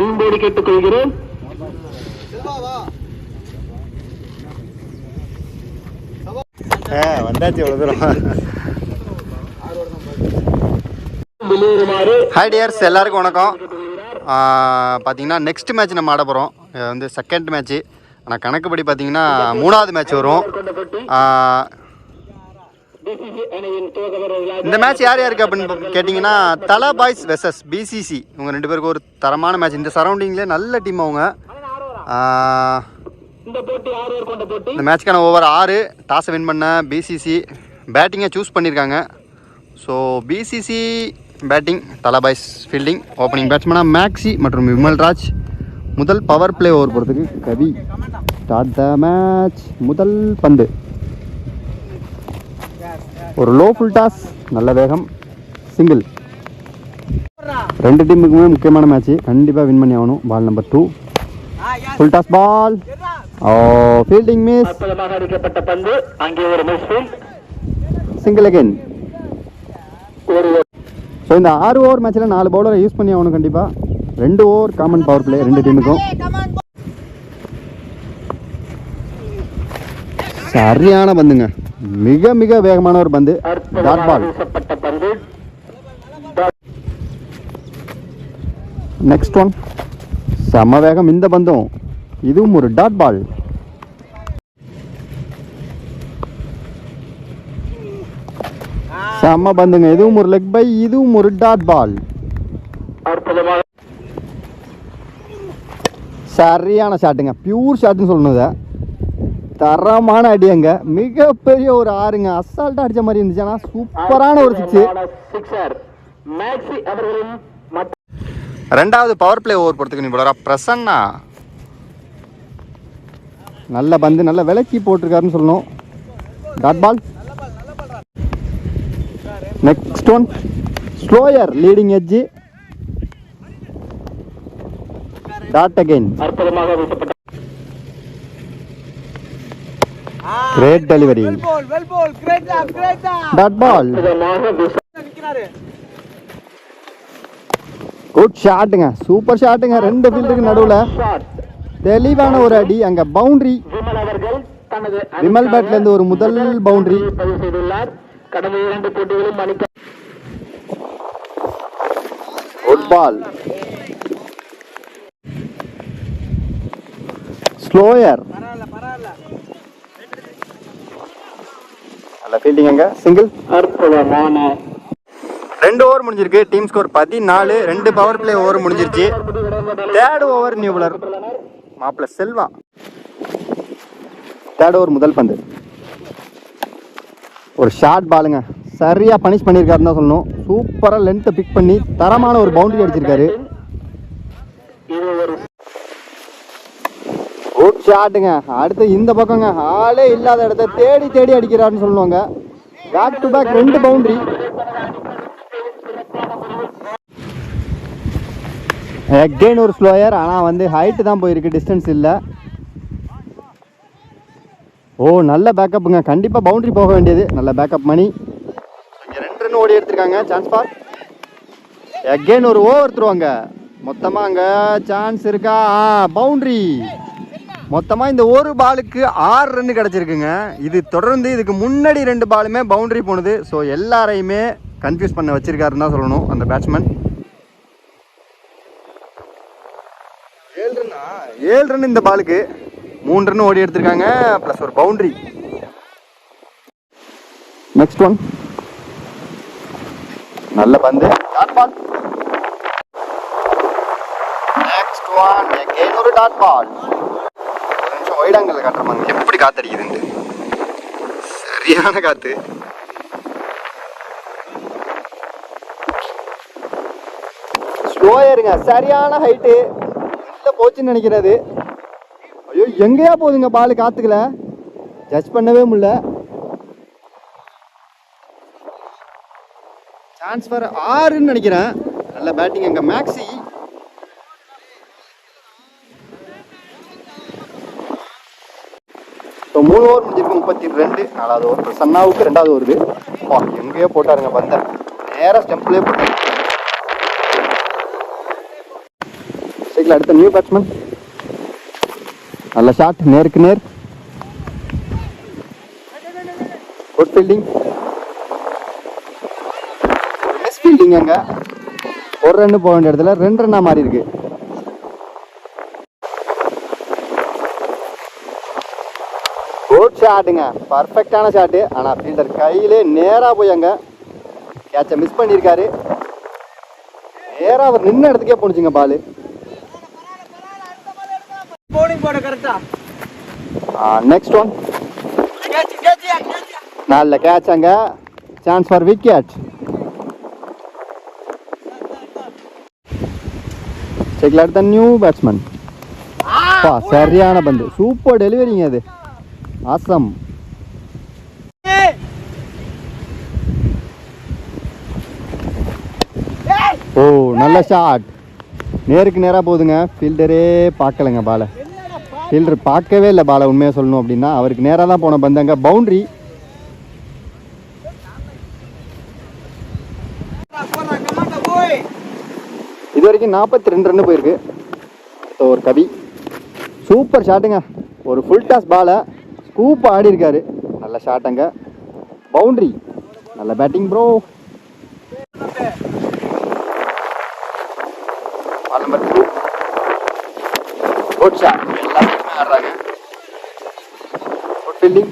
அன்போடு கேட்டுக்கொள்கிறேன். வந்தாச்சு எவ்வளோ தூரம். ஹாய் டியர்ஸ், எல்லாருக்கும் வணக்கம். பார்த்தீங்கன்னா நெக்ஸ்ட் மேட்ச் நம்ம ஆட போகிறோம். இது வந்து செகண்ட் மேட்ச்சு. ஆனால் கணக்குப்படி பார்த்தீங்கன்னா 3வது மேட்ச் வரும். இந்த மேட்ச் யார் யாருக்கு அப்படின்னு கேட்டிங்கன்னா தலா பாய்ஸ் வெர்சஸ் பிசிசி. இவங்க 2 பேருக்கு ஒரு தரமான மேட்ச். இந்த சரௌண்டிங்லேயே நல்ல டீம் அவங்க. இந்த மேட்ச்க்கான ஓவர் 6. டாஸை வின் பண்ண பிசிசி பேட்டிங்கை சூஸ் பண்ணியிருக்காங்க. ஸோ பிசிசி பேட்டிங், தலா பாய்ஸ் ஃபீல்டிங். ஓப்பனிங் பேட்ஸ்மேனாக மேக்ஸி மற்றும் விமல்ராஜ். முதல் பவர் பிளே ஓவர் போகிறதுக்கு கவி. Start the match. முதல் பந்து ஒரு லோ ஃபுல் டாஸ், நல்ல வேகம், சிங்கிள். 2 டீமுக்குமே முக்கியமான மேட்ச், கண்டிப்பாக வின் பண்ணி ஆகணும். Ball number 2, full toss ball. Fielding miss. அடிக்கப்பட்ட பந்து, அங்கே ஒரு மிஸ், சிங்கிள் அகைன். ஸோ இந்த 6 ஓவர் மேட்ச்சில் 4 பவுலரை யூஸ் பண்ணி ஆகணும் கண்டிப்பாக. 2 ஓவர் காமன் பவர் பிளே 2 டீமுக்கும். சரியான பந்துங்க, மிக மிக வேகமான ஒரு பந்து, டாட் பால். நெக்ஸ்ட் ஒன், செம வேகம் இந்த பந்தும், இதுவும் ஒரு டாட் பால். செம பந்துங்க, இதுவும் ஒரு லெக் பை, இதுவும் ஒரு டாட் பால். சரியான ஷாட்டுங்க, பியூர் ஷாட்டுன்னு சொல்லணுங்க. தரமான அடியங்க, மிகப்பெரிய ஒரு 6ங்க. அசால்ட்டாக அடித்த மாதிரி இருந்துச்சு. ஆனால் சூப்பரான ஒரு 6. 2வது பவர் பிளே ஓவர் போகிறதுக்கு நீ போலரா பிரசன்னா. நல்ல பந்து, நல்ல விலக்கி போட்டிருக்காருன்னு சொல்லணும். Dot ball. Next one, slower leading edge, dot again. Great delivery, dot ball. Good ஷாட்டுங்க, சூப்பர் ஷாட்டுங்க. 2 ஃபீல்டுக்கு நடுவில் தெளிவான ஒரு அடி, அங்க பவுண்டரி. விமல் பேட்ல இருந்து ஒரு முதல் பவுண்டரி. Good ball. ஸ்லோயர், நல்ல ஃபீல்டிங், அங்க சிங்கிள். 2 ஓவர் முடிஞ்சிருக்கு. Team score 14. 2 power play over முடிஞ்சிருச்சு. 3rd ஓவர் நியூ பாலர் மாப்பிள்ள செல்வா. 3rd ஓவர் முதல் பந்து ஒரு ஷார்ட் பாலுங்க. சரியா பனிஷ் பண்ணியிருக்காருன்னு தான் சொல்லணும். சூப்பரா லென்த்தை பிக் பண்ணி தரமான ஒரு பவுண்டரி அடிச்சிருக்காரு. குட் ஷாட்டுங்க. அடுத்து இந்த பக்கங்க, ஆளே இல்லாத இடத்த தேடி தேடி அடிக்கிறாருன்னு சொல்லுவாங்க. Back to back 2 boundary. Again ஒரு ஸ்லோயர், ஆனால் வந்து ஹைட்டு தான் போயிருக்கு, டிஸ்டன்ஸ் இல்லை. ஓ, நல்ல பேக்கப்புங்க. கண்டிப்பாக பவுண்டரி போக வேண்டியது. நல்ல பேக்கப் மணி. இங்கே 2 ரன் ஓடி எடுத்திருக்காங்க. சான்ஸ் பார். அகைன் ஒரு ஓவர் த்ரோங்க. மொத்தமாக அங்கே சான்ஸ் இருக்கா? பவுண்டரி. மொத்தமாக இந்த ஒரு பாலுக்கு 6 ரன் கிடச்சிருக்குங்க. இது தொடர்ந்து இதுக்கு முன்னாடி 2 பாலுமே பவுண்டரி போனது. ஸோ எல்லாரையுமே கன்ஃபியூஸ் பண்ண வச்சிருக்காருன்னு தான் சொல்லணும் அந்த பேட்ஸ்மேன். 7 ரன் இந்த பாலுக்கு. 3 ரன் ஓடி எடுத்திருக்காங்க, பிளஸ் ஒரு பவுண்டரி. நெக்ஸ்ட் ஒன், நல்ல பந்து, dot ball. Next one, again ஒரு டாட் பால். ஒரு நிமிஷம் வைடாங்கல்ல காட்டுறமாங்க, எப்படி காத்தடிக்குதுன்னு. சரியான காத்து. ஸ்லோயருங்க, சரியான ஹைட்டு. போச்சுன்னு நினைக்கிறது. ஐயோ, எங்கேயா போகுதுங்க பால், காத்துக்கல, ஜட்ஜ் பண்ணவே முடியல. சான்ஸ் ஃபார் 6ன்னு நினைக்கிறேன். நல்ல பேட்டிங் எங்க மேக்ஸி. இப்போ 3 ஓவர் முடிஞ்சிருக்கு. 32. 4வது ஓவர் பிரசன்னாவுக்கு 2வது ஓவர். எங்கேயோ போட்டாருங்க பந்த, நேராக ஸ்டெம்ப்லேயே போட்டாரு. ஸ்ட்ரைக்கில் அடுத்த நியூ பேட்ஸ்மேன். நல்ல ஷாட், நேருக்கு நேர். Good fielding. Miss fielding. அங்கே ஒரு ரன்னு போக வேண்டிய இடத்துல 2 ரன்னா மாறி இருக்கு. குட் ஷாட்டுங்க, பர்ஃபெக்டான ஷாட்டு. ஆனால் ஃபீல்டர் கையிலே நேராக போய் அங்கே கேட்சை மிஸ் பண்ணியிருக்காரு. நேராக அவர் நின்ன இடத்துக்கே போணுச்சுங்க பால். Next one. நல்ல கேட்ச் அங்க. Chance for wicket. செக்ல அடுத்த நியூ பேட்ஸ்மேன். சரியான பந்து, சூப்பர் டெலிவரிங்க அது. ஆசம். ஓ நல்ல ஷாட், நேருக்கு நேராக போகுதுங்க. ஃபீல்டரே பார்க்கலங்க பாலை. ஃபீல்டர் பார்க்கவே இல்லை பாலை. உண்மையாக சொல்லணும் அப்படின்னா அவருக்கு நேராக தான் போன பந்தாங்க. பவுண்டரி. இது வரைக்கும் 42 ரன் போயிருக்கு. ஒரு கவி சூப்பர் ஷாட்டுங்க. ஒரு ஃபுல் டாஸ் பாலை ஸ்கூப் ஆடி இருக்காரு. நல்ல ஷாட்டுங்க, பவுண்டரி. நல்ல batting bro. Number 2. Good shot. எல்லாருமே ஆடுறாங்க. Good fielding.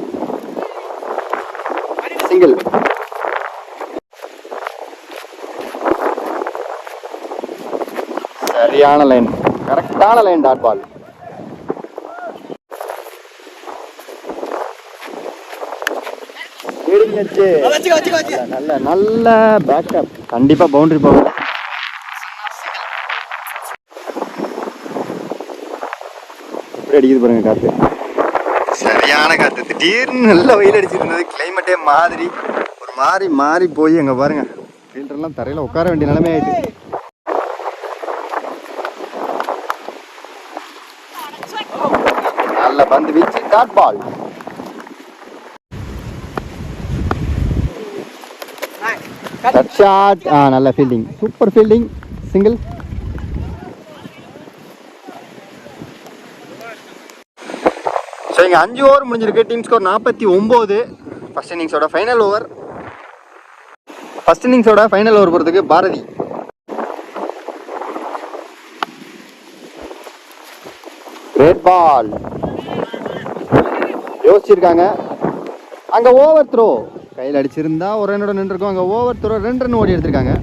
சிங்கிள். சரியான லைன், கரெக்டான லைன். Dot ball. நல்ல நல்ல பேக்கப். கண்டிப்பா பவுண்டரி போகும். எப்படி அடிக்குது பாருங்க காத்து. சரியான காத்து. திடீர்னு நல்ல வெயில் அடிச்சிருந்தது. கிளைமேட்டே மாதிரி ஒரு மாறி மாறி போய் அங்க பாருங்க ஃபீல்டர்லாம் தரையில உட்கார வேண்டிய நிலைமை ஆயிடுச்சு. நல்ல பந்து வீச்சு. Dot ball. ஷாட். நல்ல fielding, super fielding. Single. So இங்கே 5 ஓவர் முடிஞ்சிருக்கு. Team score 49. ஃபர்ஸ்ட் இன்னிங்ஸோட ஃபைனல் ஓவர். ஃபர்ஸ்ட் இன்னிங்ஸோட ஃபைனல் ஓவர் போகிறதுக்கு பாரதி. கிரேட் பால். யோசிச்சிருக்காங்க. அங்கே ஓவர் த்ரோ கையில் அடிச்சிருந்தா ஒரு ரன்னோட நின்றுருக்கும். அங்கே ஓவர் த்ரோ 2 ரன் ஓடி எடுத்திருக்காங்க.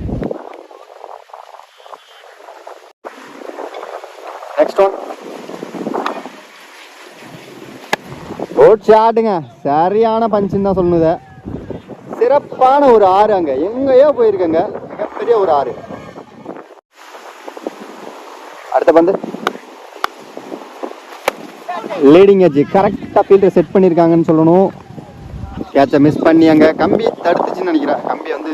Next one. குட் ஷாட்டுங்க. சரியான பஞ்சுன்னு தான் சொல்லணுத. சிறப்பான ஒரு 6. அங்கே எங்கேயோ போயிருக்கங்க. மிகப்பெரிய ஒரு 6. அடுத்த பந்து. Leading edge. கரெக்டாக ஃபீல்டர் செட் பண்ணியிருக்காங்கன்னு சொல்லணும். கேட்சை மிஸ் பண்ணி அங்கே கம்பி தடுத்துச்சுன்னு நினைக்கிறேன். கம்பி வந்து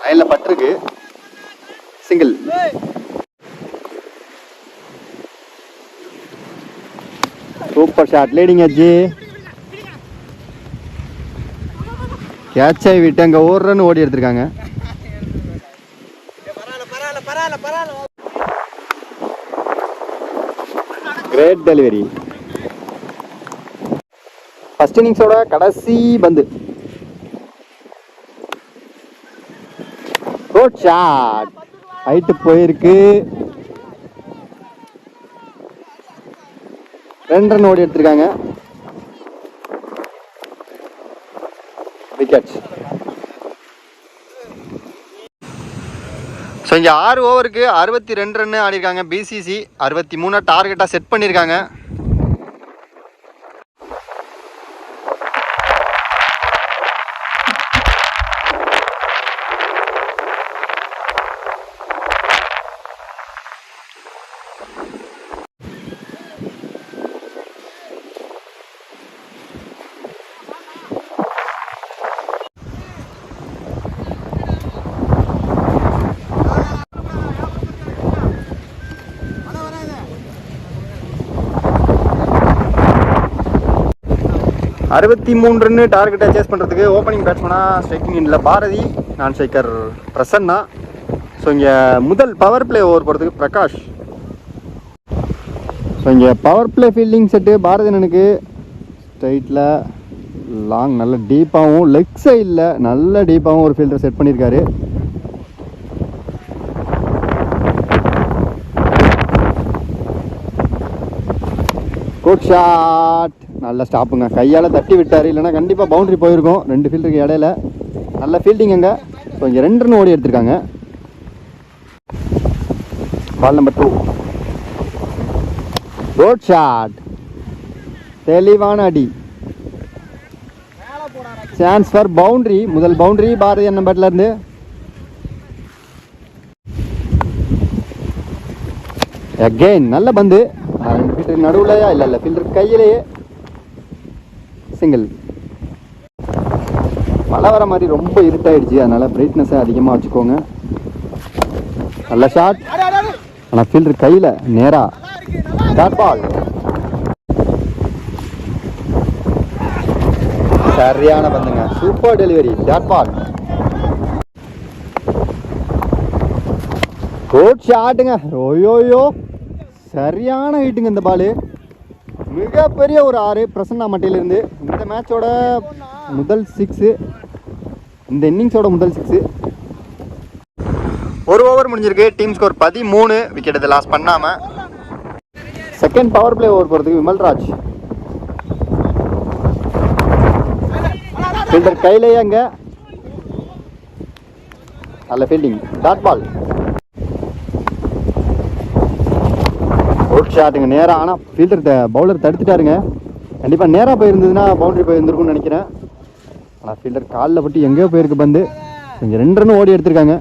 லைனில் பட்டிருக்கு. Single. Super shot. Leading edge. கேட்சை விட்டு அங்கே ஒரு ரன் ஓடி எடுத்திருக்காங்க. Great delivery. ஃபர்ஸ்ட் இன்னிங்ஸோட கடைசி பந்து. Good shot. ஹைட்டு போயிருக்கு. 2 ரன் ஓடி எடுத்திருக்காங்க. விக்கெட். ஸோ இங்கே 6 ஓவருக்கு 62 ரன் ஆடிருக்காங்க. பிசிசி 63 டார்கெட்டாக செட் பண்ணியிருக்காங்க. அறுபத்தி 3 ரன்னு டார்கெட்டை சேஸ் பண்ணுறதுக்கு ஓப்பனிங் பேட்ஸ்மனாக ஸ்ட்ரைக்கிங் இன்ல பாரதி, நான் ஸ்ட்ரைக்கர் பிரசன்னா. ஸோ இங்கே முதல் பவர் பிளே ஓவர் போகிறதுக்கு பிரகாஷ். ஸோ இங்கே பவர் பிளே ஃபீல்டிங் செட்டு பாரதியனுக்கு ஸ்ட்ரைட்டில் லாங் நல்ல டீப்பாகவும் லெக் சைடில் நல்ல டீப்பாகவும் ஒரு ஃபீல்டர் செட் பண்ணியிருக்காரு. குட் ஷாட், நல்ல ஸ்டாப்புங்க, கையால் தட்டி விட்டார், இல்லைனா கண்டிப்பாக பவுண்டரி போயிருக்கும். 2 ஃபீல்டருக்கு இடையில நல்ல ஃபீல்டிங் அங்கே. ஸோ இங்கே 2 ரன் ஓடி எடுத்திருக்காங்க. பால் நம்பர் 2, குட் ஷாட், தெளிவான அடி, சான்ஸ் ஃபார் பவுண்டரி. முதல் பவுண்டரி பாரதி அண்ணன் பேட்ல இருந்து. அகெயின் நல்ல பந்து, 2 ஃபீல்டர் நடுவுலையா இல்லை ஃபீல்டர் கையிலேயே சிங்கிள். மழை வர மாதிரி ரொம்ப இருட்டாயிடுச்சு, அதனால பிரைட்னஸை அதிகமாக வச்சுக்கோங்க. நல்ல ஷாட், ஆனால் ஃபீல்டர் கையில் நேரா. டாட் பால், சரியான பந்துங்க, super delivery, dot ball. Good ஷாட்டுங்க, ஓயோயோ சரியான ஹிட்டுங்க. இந்த பால் மிகப்பெரிய ஒரு 6 பிரசன்னா மட்டையிலிருந்து. இந்த மேட்சோட முதல் 6, இந்த இன்னிங்ஸோட முதல் 6. ஒரு ஓவர் முடிஞ்சிருக்கு. Team score 13. விக்கெட் இதை லாஸ் பண்ணாமல். செகண்ட் பவர் பிளே ஓவர் போகிறதுக்கு விமல்ராஜ். ஃபீல்டர் கையிலேயே அங்கே நல்ல ஃபீல்டிங், டாட் பால். குட் ஷாட்டுங்க, நேராக. ஆனால் ஃபீல்டர் பவுலர் தடுத்துட்டாருங்க. கண்டிப்பாக நேராக போயிருந்ததுன்னா பவுண்டரி போயிருந்துருக்கும்னு நினைக்கிறேன். ஆனால் ஃபீல்டர் காலில் பட்டு எங்கேயோ போயிருக்கு பந்து. கொஞ்சம் 2 ரன் ஓடி எடுத்திருக்காங்க.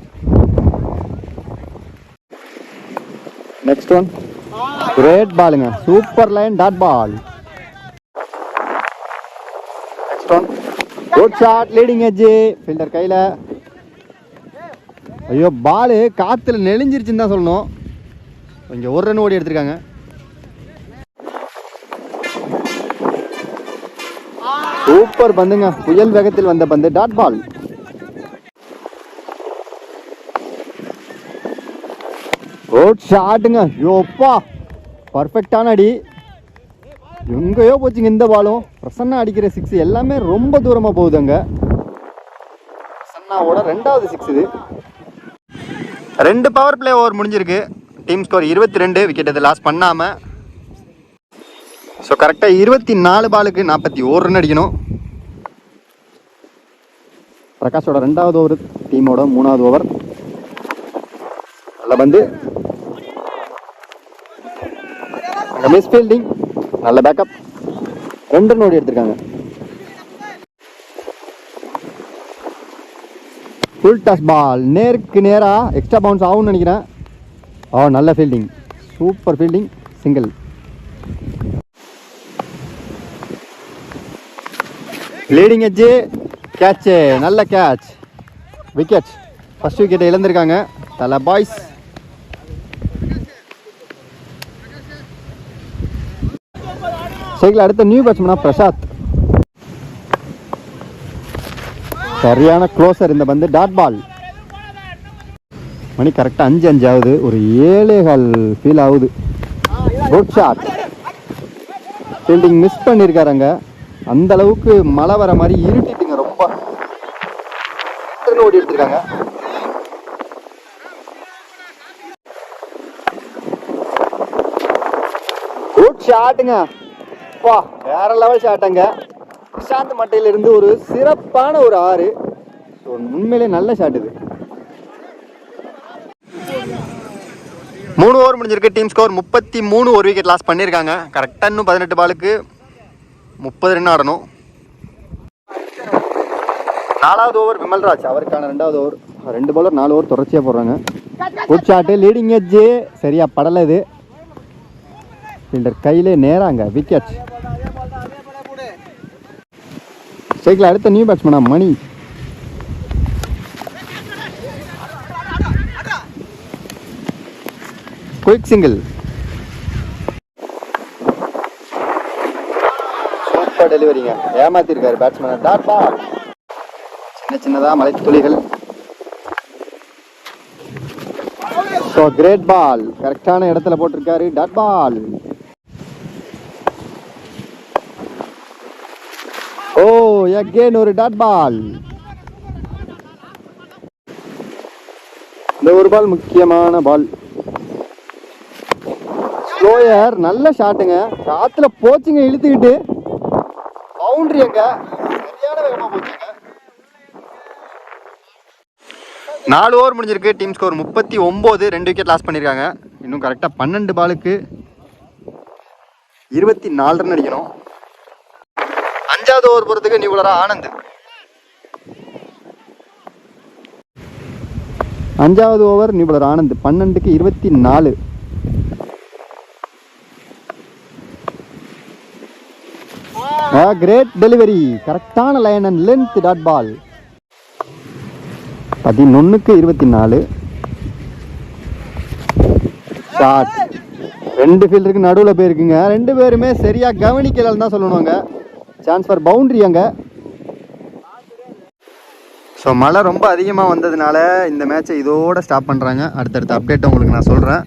நெக்ஸ்ட் ஒன், கிரேட் பாலுங்க, super line, dot ball. Next one, good shot, leading edge, fielder கையில். ஐயோ, பால் காற்றுல நெளிஞ்சிருச்சுன்னு தான் சொல்லணும். இங்கே 1 ரன் ஓடி எடுத்திருக்காங்க. சூப்பர் பந்துங்க, புயல் வேகத்தில் வந்த பந்து, டாட் பால். குட் ஷாட்டுங்க, யோப்பா பர்ஃபெக்டான அடி. எங்கேயோ போச்சுங்க இந்த பாலும். பிரசன்னா அடிக்கிற 6 எல்லாமே ரொம்ப தூரமாக போகுதுங்க. பிரசன்னாவோட 2வது 6 இது. 2 பவர் பிளே ஓவர் முடிஞ்சிருக்கு. Team score 22. விக்கெட் இதை லாஸ் பண்ணாமல். ஸோ கரெக்டாக 24 பாலுக்கு 41 ரன் அடிக்கணும். பிரகாஷோட 2வது ஓவர், டீமோட 3வது ஓவர். நல்ல பந்து, மிஸ் ஃபீல்டிங், நல்ல பேக்கப், 2 ரன் ஓடி எடுத்திருக்காங்க. ஃபுல் டாஸ் பால், நேருக்கு நேராக எக்ஸ்ட்ரா பவுன்ஸ் ஆகும்னு நினைக்கிறேன். நல்ல fielding, super fielding, single. Leading edge, catch, நல்ல கேட்ச், விக்கெட். ஃபர்ஸ்ட் விக்கெட்டை இழந்திருக்காங்க தலை பாய்ஸ். சைக்கிள் அடுத்த நியூ பேட்ஸ்மேனா பிரசாத். சரியான க்ளோசர் இந்த பந்து, டாட் பால். மணி கரெக்டாக 5 ஆகுது, ஒரு 7.15 ஃபீல் ஆகுது. குட் ஷாட், ஃபீல்டிங் மிஸ் பண்ணியிருக்காருங்க. அந்த அளவுக்கு மழை வர மாதிரி இருட்டிட்டுங்க, ரொம்ப ஓடி எடுத்திருக்காங்க. குட் ஷாட்டுங்க, வா வேற லெவல் ஷாட்டுங்க. பிரசாந்த் மட்டையிலிருந்து ஒரு சிறப்பான ஒரு 6. உண்மையிலே நல்ல ஷாட் இது. 3 ஓவர் முடிஞ்சிருக்கு. Team score 33. ஒரு விக்கெட் லாஸ் பண்ணியிருக்காங்க. கரெக்டாக இன்னும் 18 பாலுக்கு 30 ரன் ஆடணும். 4வது ஓவர் விமல்ராஜ், அவருக்கான 2வது ஓவர். 2 பாலர் 4 ஓவர் தொடர்ச்சியாக போடுறாங்க. குட் ஷாட்டு, லீடிங் எட்ஜு, சரியா படலை இது. ஃபீல்டர் கையிலே நேராங்க, விக்கெட். சைக்கிள் அடுத்த நியூ பேட்ஸ்மேனா மணி. குயிக் சிங்கிள், சூப்பர் டெலிவரிங்க, ஏமாத்திருக்காரு பேட்ஸ்மேன், டாட் பால். சின்ன சின்னதாக மலை துளிகள். ஸோ கிரேட் பால், கரெக்டான இடத்துல போட்டிருக்காரு. Dot ball. ஓ அகெயின் ஒரு டாட் பால். இந்த ஒரு பால் முக்கியமான பால். ஸ்லோயர், நல்ல ஷாட்டுங்க, காத்துல போச்சுங்க, இழுத்துக்கிட்டு பவுண்டரி. அங்க சரியான வேகமா போச்சுங்க. 4 ஓவர் முடிஞ்சிருக்கு. Team score 39. 2 விக்கெட் லாஸ் பண்ணியிருக்காங்க. இன்னும் கரெக்டாக 12 பாலுக்கு 24 ரன் அடிக்கணும். 5வது ஓவர் போகிறதுக்கு நியூ பவுலரா ஆனந்த். 5வது ஓவர் நியூ பவுலர் ஆனந்த். 12க்கு 24. கிரேட் டெலிவரி, கரெக்டான line and length. Dot ball. 11க்கு 24. ஷாட். 2 ஃபீல்டருக்கு நடுவில் போயிருக்குங்க. 2 பேருமே சரியா கவனிக்கலன்னு தான் சொல்லணுங்க. சான்ஸ் ஃபார் பவுண்டரி அங்க. ஸோ மழை ரொம்ப அதிகமாக வந்ததுனால இந்த மேட்சை இதோட ஸ்டாப் பண்ணுறாங்க. அடுத்தடுத்த அப்டேட்டை உங்களுக்கு நான் சொல்கிறேன்.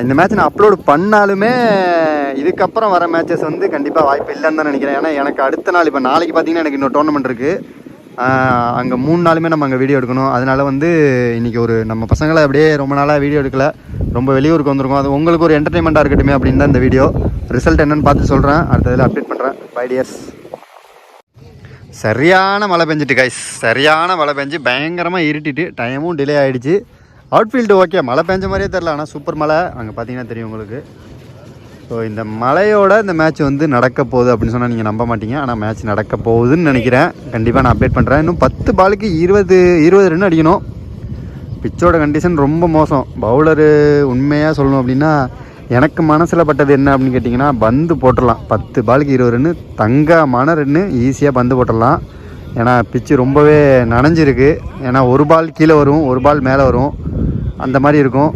இந்த மேட்ச் நான் அப்லோடு பண்ணாலுமே இதுக்கப்புறம் வர மேட்சஸ் வந்து கண்டிப்பாக வாய்ப்பு இல்லைன்னு தான் நினைக்கிறேன். ஏன்னா எனக்கு அடுத்த நாள், இப்போ நாளைக்கு பார்த்தீங்கன்னா எனக்கு இன்னொரு டோர்னமெண்ட் இருக்குது. அங்கே 3 நாளுமே நம்ம அங்கே வீடியோ எடுக்கணும். அதனால வந்து இன்றைக்கி ஒரு நம்ம பசங்களை அப்படியே ரொம்ப நாளாக வீடியோ எடுக்கல, ரொம்ப வெளியூருக்கு வந்திருக்கோம். அது உங்களுக்கு ஒரு என்டர்டெயின்மெண்ட்டாக இருக்கட்டுமே அப்படின்னு தான் இந்த வீடியோ. ரிசல்ட் என்னென்னு பார்த்து சொல்கிறேன், அடுத்ததில் அப்டேட் பண்ணுறேன். Bye dears. சரியான மழை பெஞ்சிட்டு கைஸ், சரியான மழை பெஞ்சு பயங்கரமாக இருட்டிட்டு டைமும் டிலே ஆகிடுச்சு. அவுட்ஃபீல்டு ஓகே, மழை பெஞ்ச மாதிரியே தெரில, ஆனால் சூப்பர் மழை. அங்கே பார்த்தீங்கன்னா தெரியும் உங்களுக்கு. ஸோ இந்த மழையோட இந்த மேட்ச் வந்து நடக்க போகுது அப்படின்னு சொன்னால் நீங்கள் நம்ப மாட்டீங்க. ஆனால் மேட்ச் நடக்க போகுதுன்னு நினைக்கிறேன். கண்டிப்பாக நான் அப்டேட் பண்ணுறேன். இன்னும் 10 பாலுக்கு 20 ரன் அடிக்கணும். பிச்சோட கண்டிஷன் ரொம்ப மோசம். பவுலரு உண்மையாக சொல்லணும் அப்படின்னா எனக்கு மனசில் பட்டது என்ன அப்படின்னு கேட்டிங்கன்னா, பந்து போட்டுடலாம். 10 பாலுக்கு 20 ரன்னு, தங்கமான ரன்னு, ஈஸியாக பந்து போட்டுடலாம். ஏன்னா பிச்சு ரொம்பவே நனைஞ்சிருக்கு. ஏன்னா ஒரு பால் கீழே வரும், ஒரு பால் மேலே வரும், அந்த மாதிரி இருக்கும்.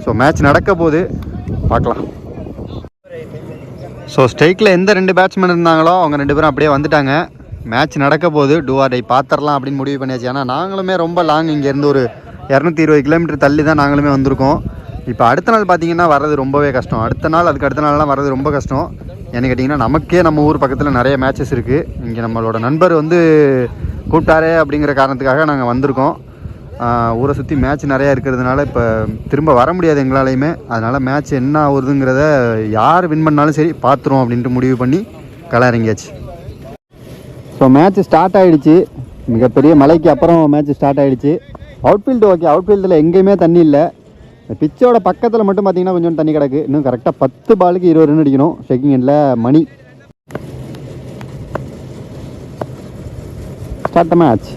ஸோ மேட்ச் நடக்க போகுது, பார்க்கலாம். ஸோ ஸ்ட்ரைக்கில் எந்த 2 பேட்ஸ்மேன் இருந்தாங்களோ அவங்க 2 பேரும் அப்படியே வந்துட்டாங்க. மேட்ச் நடக்க போகுது, டூ ஆர் டை பார்த்துடலாம் அப்படின்னு முடிவு பண்ணியாச்சு. ஏன்னா நாங்களுமே ரொம்ப லாங், இங்கேருந்து ஒரு 220 கிலோமீட்டர் தள்ளி தான் நாங்களுமே வந்திருக்கோம். இப்போ அடுத்த நாள் பார்த்தீங்கன்னா வர்றது ரொம்பவே கஷ்டம். அடுத்த நாள், அதுக்கு அடுத்த நாள்லாம் வர்றது ரொம்ப கஷ்டம். ஏன்னு கேட்டிங்கன்னா நமக்கே நம்ம ஊர் பக்கத்தில் நிறைய மேட்சஸ் இருக்குது. இங்கே நம்மளோட நண்பர் வந்து கூப்பிட்டாரே அப்படிங்கிற காரணத்துக்காக நாங்கள் வந்திருக்கோம். ஊரை சுற்றி மேட்ச் நிறையா இருக்கிறதுனால இப்போ திரும்ப வர முடியாது எங்களாலையுமே. அதனால் மேட்ச் என்ன ஆகுதுங்கிறத யார் வின் பண்ணாலும் சரி பார்த்துருவோம் அப்படின்ட்டு முடிவு பண்ணி களை இறங்கியாச்சு. ஸோ மேட்ச் ஸ்டார்ட் ஆகிடுச்சு. மிகப்பெரிய மழைக்கு அப்புறம் மேட்ச் ஸ்டார்ட் ஆகிடுச்சு. அவுட்ஃபீல்டு ஓகே, அவுட்ஃபீல்டில் எங்கேயுமே தண்ணி இல்லை. பிச்சோட பக்கத்தில் மட்டும் பார்த்தீங்கன்னா கொஞ்சம் தண்ணி கிடக்கு. இன்னும் கரெக்டாக 10 பாலுக்கு 20 ரன் அடிக்கணும். செக்கிங் எண்டில் Mani. Start match.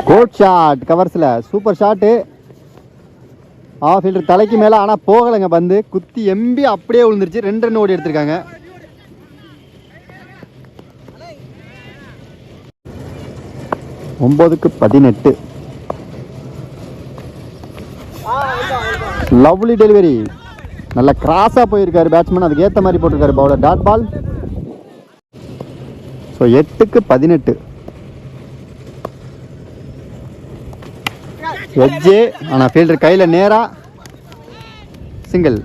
Good shot, கவர்ஸில் சூப்பர் ஷாட்டு. ஆஃப் ஃபீல்டர் தலைக்கு மேலே, ஆனால் போகலைங்க. பந்து குத்தி எம்பி அப்படியே விழுந்துருச்சு. 2 ரன் ஓடி எடுத்திருக்காங்க. ஒன்பதுக்கு 18. லவ்லி டெலிவரி, நல்ல கிராஸாக போயிருக்காரு பேட்ஸ்மேன், அதுக்கு ஏற்ற மாதிரி போட்டிருக்காரு பவுலர். Dot ball. ஸோ 8க்கு 18. எட்ஜே, ஆனால் ஃபீல்டர் கையில் நேராக சிங்கிள்.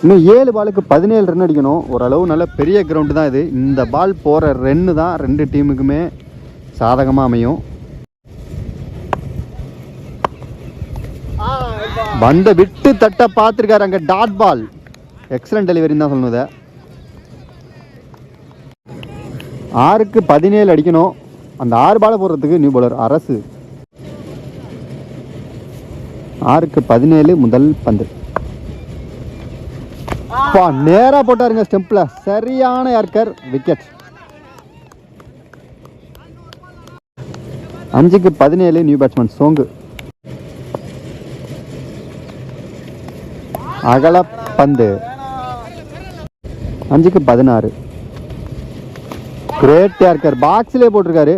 இன்னும் 7 பாலுக்கு 17 ரன் அடிக்கணும். ஓரளவு நல்ல பெரிய கிரவுண்டு தான் இது. இந்த பால் போகிற ரன்னு தான் 2 டீமுக்குமே சாதகமாக அமையும். பந்த விட்டு தட்ட பார்த்துருக்காரு அங்கே. Dot ball. எக்ஸலண்ட் டெலிவரின்னு தான் சொல்லணும். 6க்கு 17 அடிக்கணும். அந்த 6 பாலை போடுறதுக்கு நியூ பவுலர் அரசு. 6க்கு 17 முதல் பந்து. நேரா போட்டாருங்க ஸ்டெம்பில். சரியான யார்கர், விக்கெட். 5க்கு 17 நியூ பேட்ஸ்மேன் சோங்கு. அகல பந்து. 5க்கு 16. கிரேட் யார்கர், பாக்ஸ்லேயே போட்டிருக்காரு.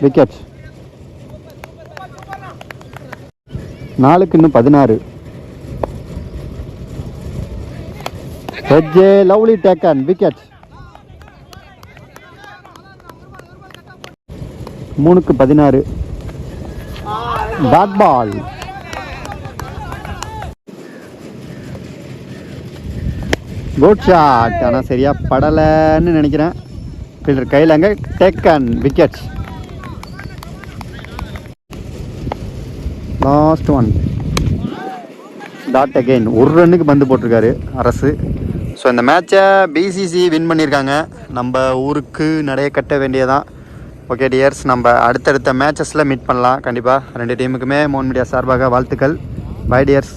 விக்கெட். 4க்கு இன்னும் 16. Lovely taken, wicket. 3க்கு 16. Bad ball. Good shot. ஆனால் சரியாக படலைன்னு நினைக்கிறேன். ஃபீல்டர் கையில் அங்கே taken wicket. Last one. Dot again. ஒரு ரன்னுக்கு பந்து போட்டிருக்காரு அரசு. ஸோ இந்த மேட்சை பிசிசி வின் பண்ணியிருக்காங்க. நம்ம ஊருக்கு நடைய கட்ட வேண்டியதான். ஓகே டியர்ஸ், நம்ம அடுத்தடுத்த மேட்சஸில் மீட் பண்ணலாம் கண்டிப்பாக. 2 டீமுக்குமே மோன் மீடியா சார்பாக வாழ்த்துக்கள். Bye tears.